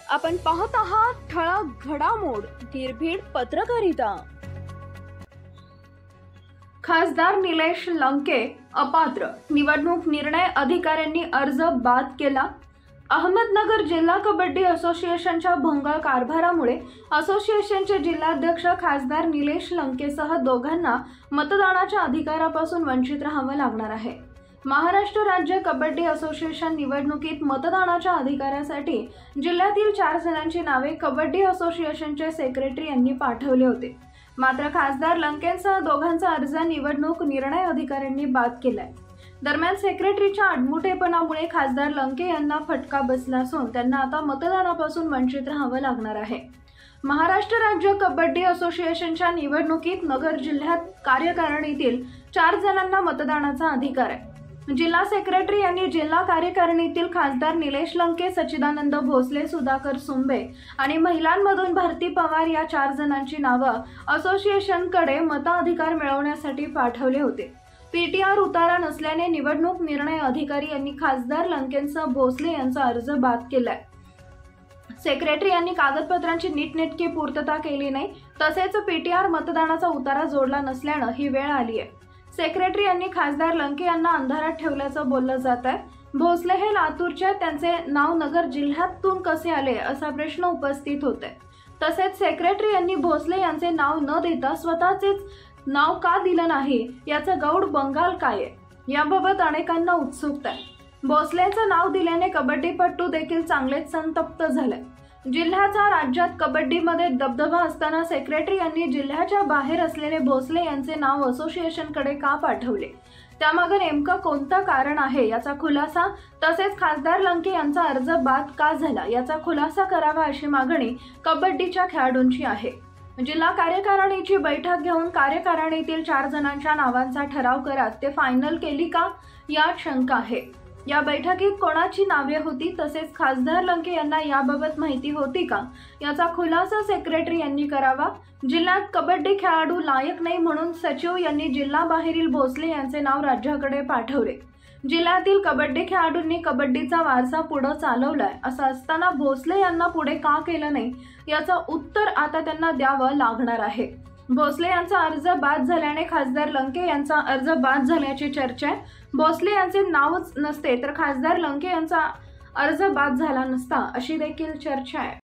आपण पाहत आहात ठळक घडामोड निर्भीड पत्रकारिता। खासदार निलेश लंके अपात्र, निवडणूक निर्णय अधिकाऱ्यांनी अर्ज बाद केला। अहमदनगर जिल्हा कबड्डी असोसिएशनच्या भोंगळ कारभारामुळे असोसिएशनचे जिल्हाध्यक्ष खासदार निलेश लंकेसह दोघांना मतदानाच्या अधिकारापासून वंचित राहावं लागणार आहे। महाराष्ट्र राज्य कबड्डी असोसिएशन निवडणुकीत मतदानाच्या अधिकारासाठी जिल्ह्यातील 4 जणांची नावे कबड्डी असोसिएशनचे सेक्रेटरी यांनी पाठवले होते। मात्र खासदार लंकेंसह दोघांचा अर्ज निवडणूक निर्णय अधिकाऱ्यांनी बाद केलाय। दरम्यान सेक्रेटरीच्या आडमुठेपणामुळे खासदार लंके यांना फटका बसला असून त्यांना आता मतदानापासून वंचित राहावं लागणार आहे। महाराष्ट्र राज्य कबड्डी असोसिएशनच्या निवडणुकीत नगर जिल्ह्यात कार्यकारिणीतील 4 जणांना मतदानाचा अधिकार आहे। जिल्हा सेक्रेटरी यांनी जिल्हा कार्यकारिणीतील खासदार निलेश लंके, सच्चिदानंद भोसले, सुधाकर सुंबे आणि महिलांमधून भारती पवार या 4 जणांची नावं असोसिएशनकडे मताधिकार मिळवण्यासाठी पाठवले होते। पीटीआर उतारा नसल्याने निवडणूक निर्णय अधिकारी यांनी खासदार लंकेंसह भोसले यांचा अर्ज बाद केलाय। सेक्रेटरी यांनी कागदपत्रांची नीटनेटकी पूर्तता केली नाही, तसेच पीटीआर मतदानाचा उतारा जोडला नसल्याने ही वेळ आली आहे। सेक्रेटरी यांनी खासदार लंके यांना अंधारात ठेवल्याचं बोललं जात आहे। भोसले हे लातूरचे, त्यांचे नाव नगर जिल्ह्यातून कसे आले असा प्रश्न उपस्थित होते। तसेच सेक्रेटरी यांनी भोसले यांचे नाव न देता स्वतःचेच नाव का दिलं नाही याचा गौड बंगाल काय आहे, याबाबत अनेकांना उत्सुकता आहे। भोसलेंचं नाव दिल्याने कबड्डीपटू देखील चांगलेच संतप्त झाले। जिल्ह्याचा राज्यात कबड्डीमध्ये दबदबा असताना सेक्रेटरी यांनी जिल्ह्याच्या बाहेर असलेले भोसले यांचे नाव असोसिएशनकडे का पाठवले, त्यामागे नेमकं कोणतं कारण आहे याचा खुलासा, तसेच खासदार लंके यांचा अर्ज बाद का झाला याचा खुलासा करावा अशी मागणी कबड्डीच्या खेळाडूंची आहे। जिल्हा कार्यकारिणीची बैठक घेऊन कार्यकारिणीतील 4 जणांच्या नावांचा ठराव करत ते फायनल केली का यात शंका आहे। या बैठकीत कोणाची नावे होती, तसेच खासदार लंके यांना याबाबत माहिती होती का याचा खुलासा सेक्रेटरी यांनी करावा। जिल्ह्यात कबड्डी खेळाडू लायक नाही म्हणून सचिव यांनी जिल्हाबाहेरील भोसले यांचे नाव राज्याकडे पाठवले। जिल्ह्यातील कबड्डी खेळाडूंनी कबड्डीचा वारसा पुढे चालवलाय, असं असताना भोसले यांना पुढे का केलं नाही याचं उत्तर आता त्यांना द्यावं लागणार आहे। भोसले यांचा अर्ज बाद झाल्याने खासदार लंके यांचा अर्ज बाद झाल्याची चर्चा आहे। भोसले यांचे नावच नसते तर खासदार लंके यांचा अर्ज बाद झाला नसता अशी देखील चर्चा आहे।